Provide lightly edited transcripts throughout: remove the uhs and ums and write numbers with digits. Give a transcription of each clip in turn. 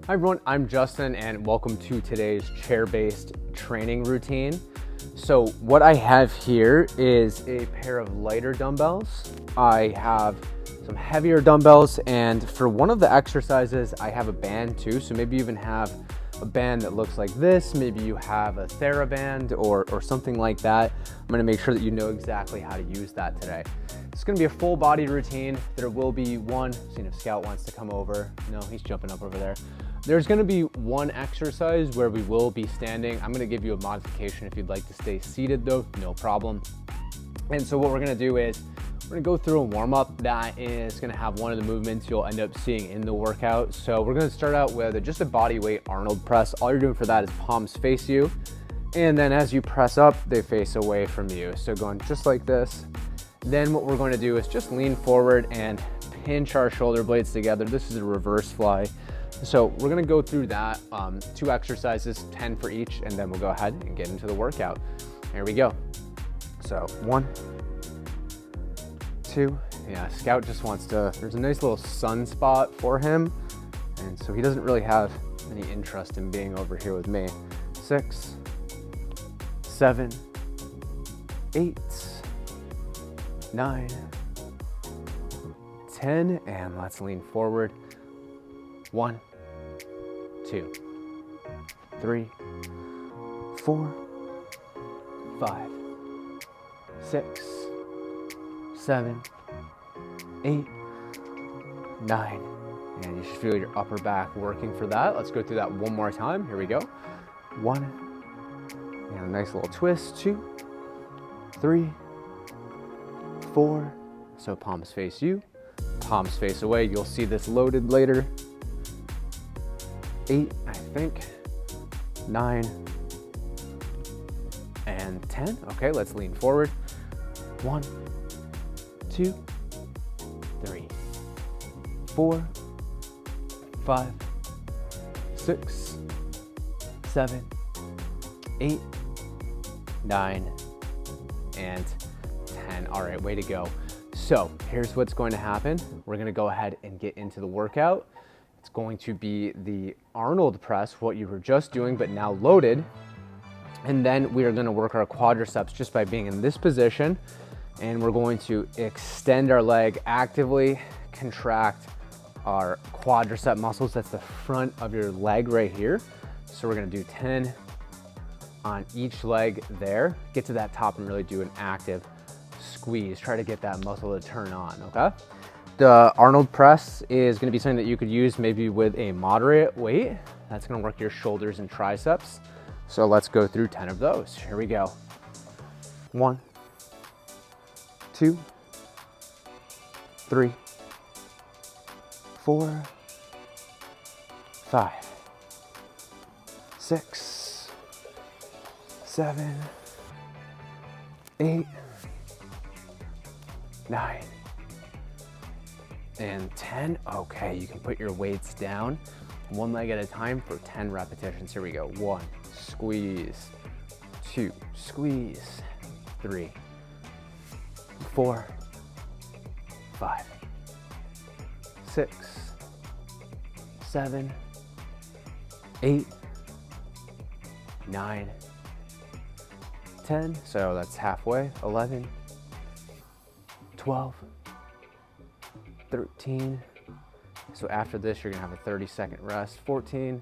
Hi everyone, I'm Justin and welcome to today's chair-based training routine. So what I have here is a pair of lighter dumbbells. I have some heavier dumbbells, and for one of the exercises I have a band too. So maybe you even have a band that looks like this. Maybe you have a TheraBand or something like that. I'm gonna make sure that you know exactly how to use that today. It's gonna be a full body routine. There will be one, seeing if Scout wants to come over. No, he's jumping up over there. There's gonna be one exercise where we will be standing. I'm gonna give you a modification if you'd like to stay seated though, no problem. And so what we're gonna do is, we're gonna go through a warm up that is gonna have one of the movements you'll end up seeing in the workout. So we're gonna start out with just a body weight Arnold press. All you're doing for that is palms face you. And then as you press up, they face away from you. So going just like this. Then what we're going to do is just lean forward and pinch our shoulder blades together. This is a reverse fly. So we're gonna go through that, 2 exercises, 10 for each, and then we'll go ahead and get into the workout. Here we go. So 1, 2, yeah, Scout just wants to, there's a nice little sun spot for him, and so he doesn't really have any interest in being over here with me. 6, 7, 8, 9, 10, and let's lean forward. 1, 2, 3, 4, 5, 6, 7, 8, 9. And you should feel your upper back working for that. Let's go through that one more time. Here we go. 1, and a nice little twist. 2, 3, 4. So palms face you, palms face away. You'll see this loaded later. 8, I think, 9, and 10. Okay, let's lean forward. 1, 2, 3, 4, 5, 6, 7, 8, 9, and 10. All right, way to go. So here's what's going to happen. We're gonna go ahead and get into the workout. It's going to be the Arnold press, what you were just doing, but now loaded. And then we are gonna work our quadriceps just by being in this position. And we're going to extend our leg, actively contract our quadricep muscles. That's the front of your leg right here. So we're gonna do 10 on each leg there. Get to that top and really do an active squeeze. Try to get that muscle to turn on, okay? The Arnold press is gonna be something that you could use maybe with a moderate weight. That's gonna work your shoulders and triceps. So let's go through 10 of those. Here we go. 1, 2, 3, 4, 5, 6, 7, 8, 9, and 10. Okay, you can put your weights down one leg at a time for 10 repetitions. Here we go. 1, squeeze. 2, squeeze. 3, 4, 5, 6, 7, 8, 9, 10. So that's halfway. 11, 12, 13. So after this, you're gonna have a 30-second rest. 14,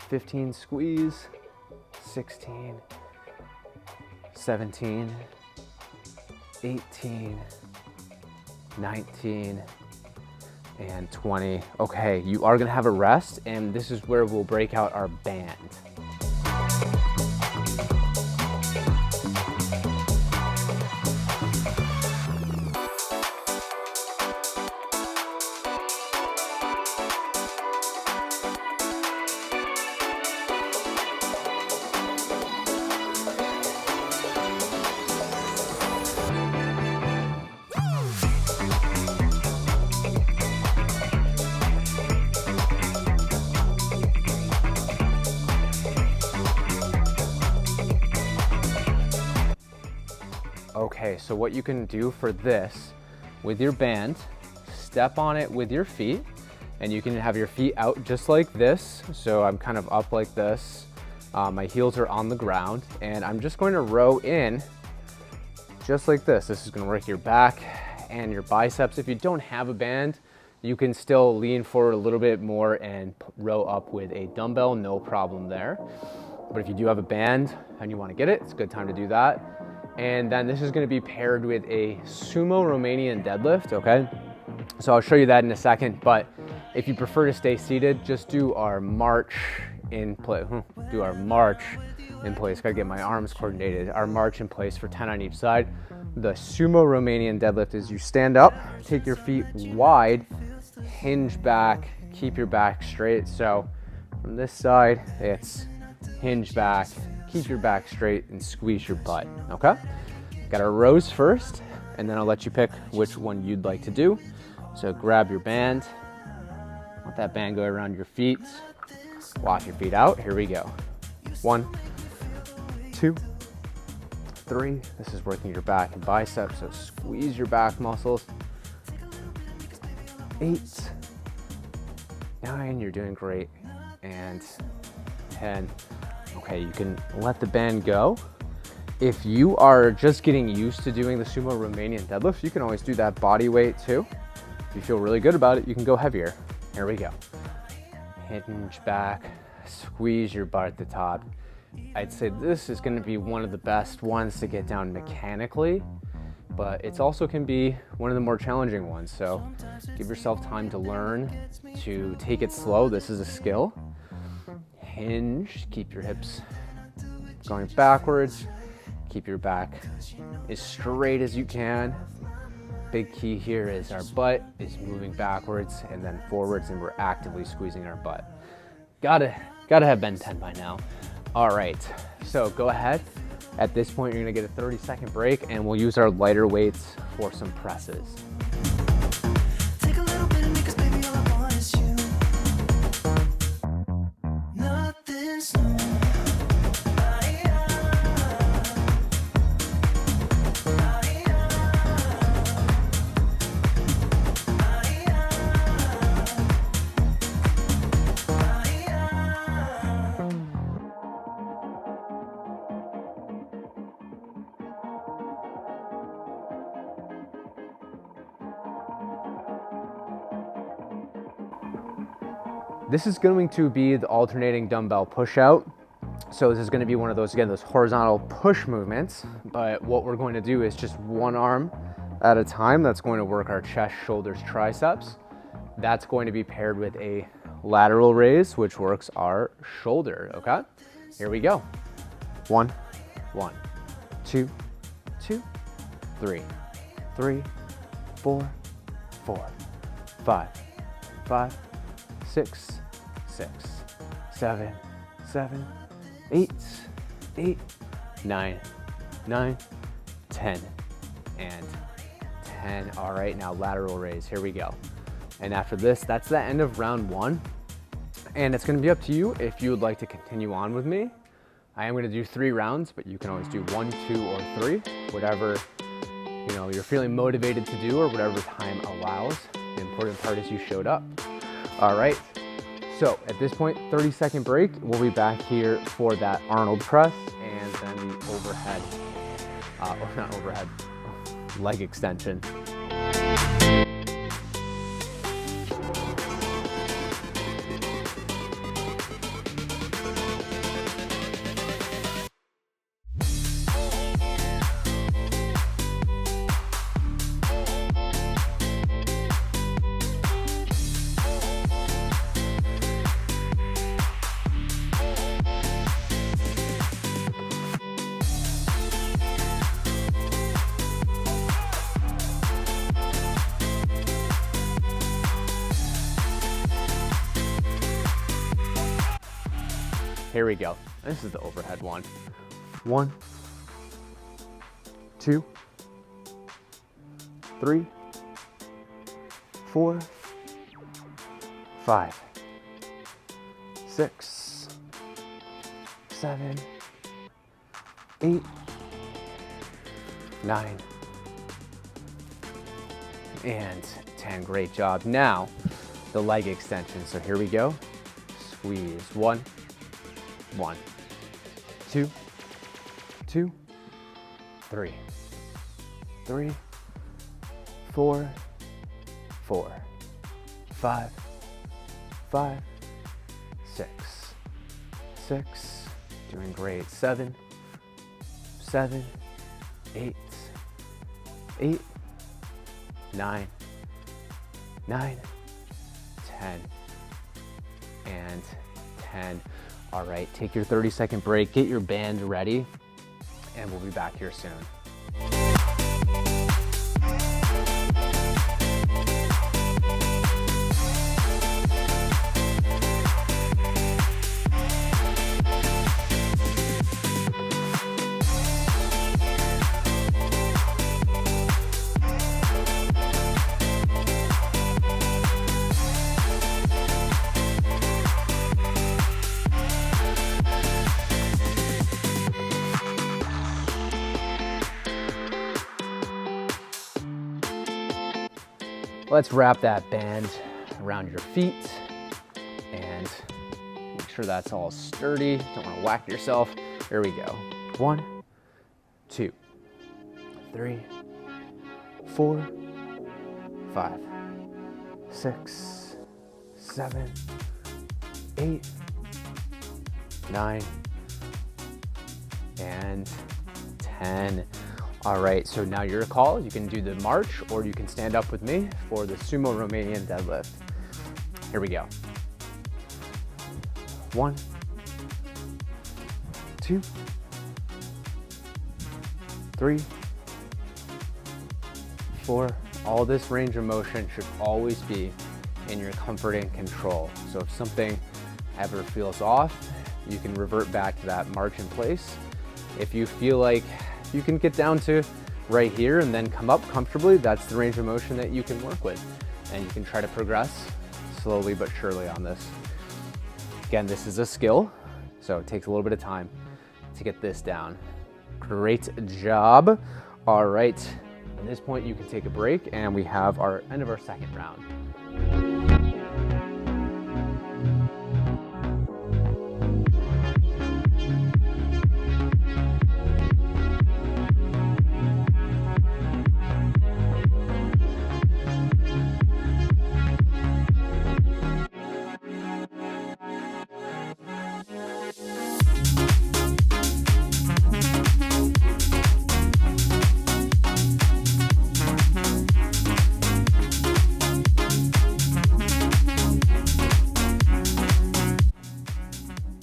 15, squeeze. 16, 17, 18, 19, and 20. Okay, you are gonna have a rest, and this is where we'll break out our band. Okay, so what you can do for this with your band, step on it with your feet, And you can have your feet out just like this. So I'm kind of up like this. My heels are on the ground, and I'm just going to row in just like this. This is gonna work your back and your biceps. If you don't have a band, you can still lean forward a little bit more and row up with a dumbbell, no problem there. But if you do have a band and you wanna get it, it's a good time to do that. And then this is gonna be paired with a sumo Romanian deadlift, okay? So I'll show you that in a second, but if you prefer to stay seated, just do our march in place. Gotta get my arms coordinated. Our march in place for 10 on each side. The sumo Romanian deadlift is you stand up, take your feet wide, hinge back, keep your back straight. So from this side, it's hinge back, keep your back straight, and squeeze your butt, okay? Got our rows first, and then I'll let you pick which one you'd like to do. So grab your band, let that band go around your feet, walk your feet out, here we go. 1, 2, 3, this is working your back and biceps, so squeeze your back muscles. 8, 9, you're doing great, and 10. Okay, you can let the band go. If you are just getting used to doing the sumo Romanian deadlift, you can always do that body weight too. If you feel really good about it, you can go heavier. Here we go. Hinge back, squeeze your butt at the top. I'd say this is gonna be one of the best ones to get down mechanically, but it's also can be one of the more challenging ones. So give yourself time to learn, to take it slow. This is a skill. Hinge, keep your hips going backwards, keep your back as straight as you can. Big key here is our butt is moving backwards and then forwards, and we're actively squeezing our butt. Gotta have been 10 by now. All right, so go ahead. At this point, you're gonna get a 30-second break, and we'll use our lighter weights for some presses. This is going to be the alternating dumbbell push out. So this is going to be one of those, again, those horizontal push movements. But what we're going to do is just one arm at a time. That's going to work our chest, shoulders, triceps. That's going to be paired with a lateral raise, which works our shoulder, okay? Here we go. 1, 1, 2, 2, 3, 3, 4, 4, 5, 5, 6, 6, 7, 7, 8, 8, 9, 9, 10, and 10. All right, now lateral raise, here we go. And after this, that's the end of round 1. And it's gonna be up to you if you would like to continue on with me. I am gonna do 3 rounds, but you can always do 1, 2, or 3, whatever you're feeling motivated to do or whatever time allows. The important part is you showed up. All right. So at this point, 30-second break. We'll be back here for that Arnold press and then the overhead, or not overhead, leg extension. Here we go. This is the overhead one. 1, 2, 3, 4, 5, 6, 7, 8, 9, and 10. Great job. Now, the leg extension. So here we go. Squeeze. 1, 1, 2, 2, 3, 3, 4, 4, 5, 5, 6, 6, doing great. 7, 7, 8, 8, 9, 9, 10, and 10. All right, take your 30-second break, get your band ready, and we'll be back here soon. Let's wrap that band around your feet and make sure that's all sturdy. Don't want to whack yourself. Here we go. 1, 2, 3, 4, 5, 6, 7, 8, 9, and 10. All right, so now your call. You can do the march or you can stand up with me for the sumo Romanian deadlift. Here we go. 1, 2, 3, 4. All this range of motion should always be in your comfort and control. So if something ever feels off, you can revert back to that march in place. If you feel like you can get down to right here and then come up comfortably, that's the range of motion that you can work with. And you can try to progress slowly but surely on this. Again, this is a skill, so it takes a little bit of time to get this down. Great job. All right, at this point you can take a break and we have our end of our second round.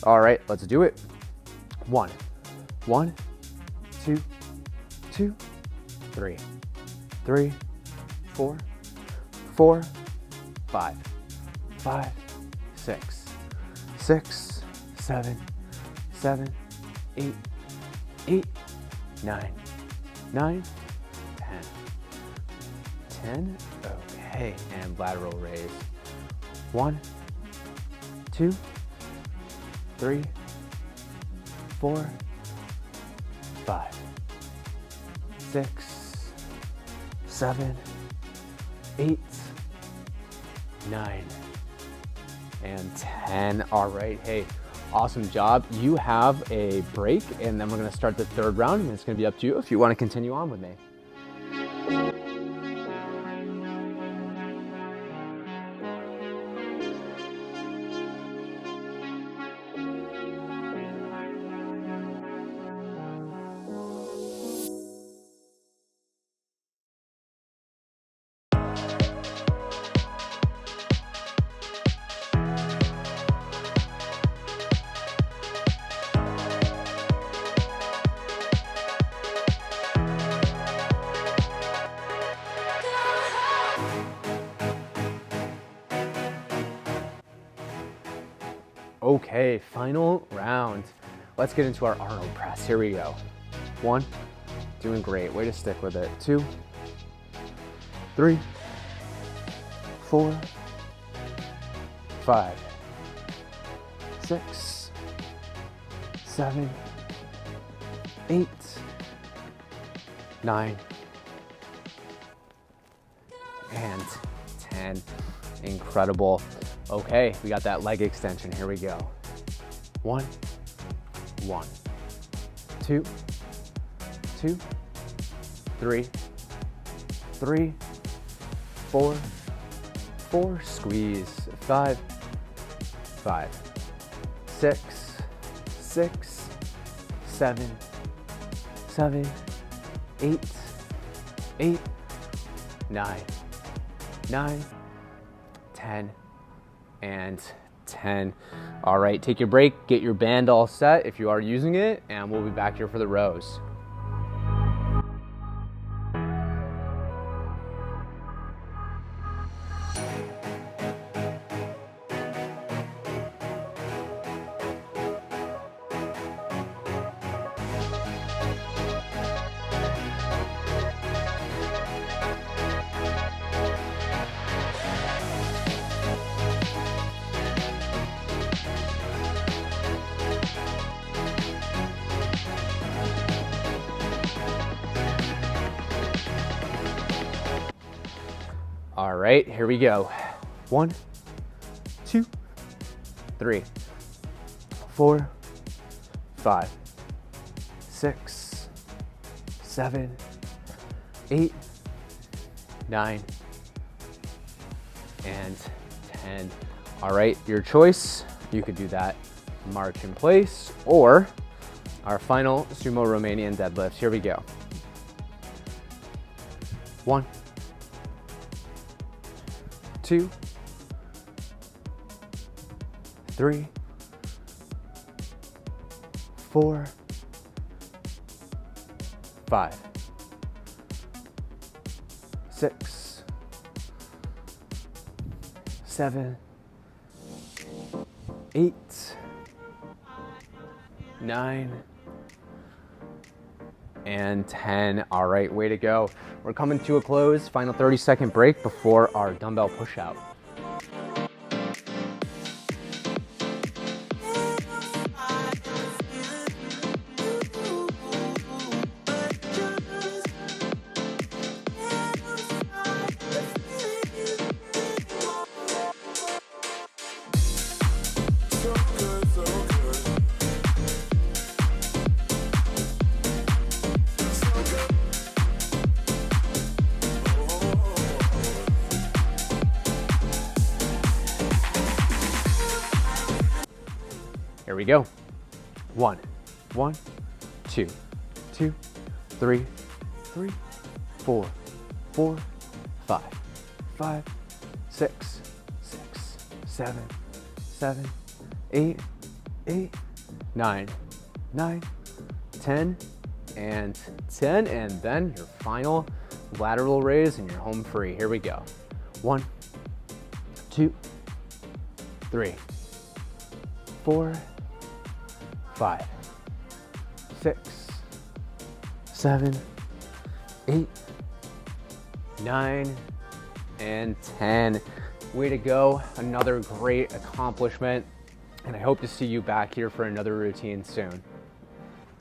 All right, let's do it. 1, 1, 2, 2, 3, 3, 4, 4, 5, 5, 6, 6, 7, 7, 8, 8, 9, 9, 10. 10, okay, and lateral raise. 1, 2, 3, 4, 5, 6, 7, 8, 9, and 10. All right, hey, awesome job. You have a break, and then we're gonna start the third round, and it's gonna be up to you if you wanna continue on with me. Okay, final round. Let's get into our Arnold press. Here we go. 1, doing great. Way to stick with it. 2, 3, 4, 5, 6, 7, 8, 9, and 10. Incredible. Okay, we got that leg extension. Here we go. 1, 1, 2, 2, 3, 3, 4, 4, squeeze, 5, 5, 6, 6, 7, 7, 8, 8, 9, 9, 10, and 10. All right, take your break, get your band all set if you are using it, and we'll be back here for the rows. All right, here we go. 1, 2, 3, 4, 5, 6, 7, 8, 9, and 10. All right, your choice. You could do that march in place or our final sumo Romanian deadlifts. Here we go. 1, 2, 3, 4, 5, 6, 7, 8, 9, and 10. All right, way to go. We're coming to a close. Final 30-second break before our dumbbell push-out. Here we go. 1, 1, 2, 2, 3, 3, 4, 4, 5, 5, 6, 6, 7, 7, 8, 8, 9, 9, 10, and 10, and then your final lateral raise and you're home free. Here we go. 1, 2, 3, 4, 5, 6, 7, 8, 9, and 10. Way to go. Another great accomplishment. And I hope to see you back here for another routine soon.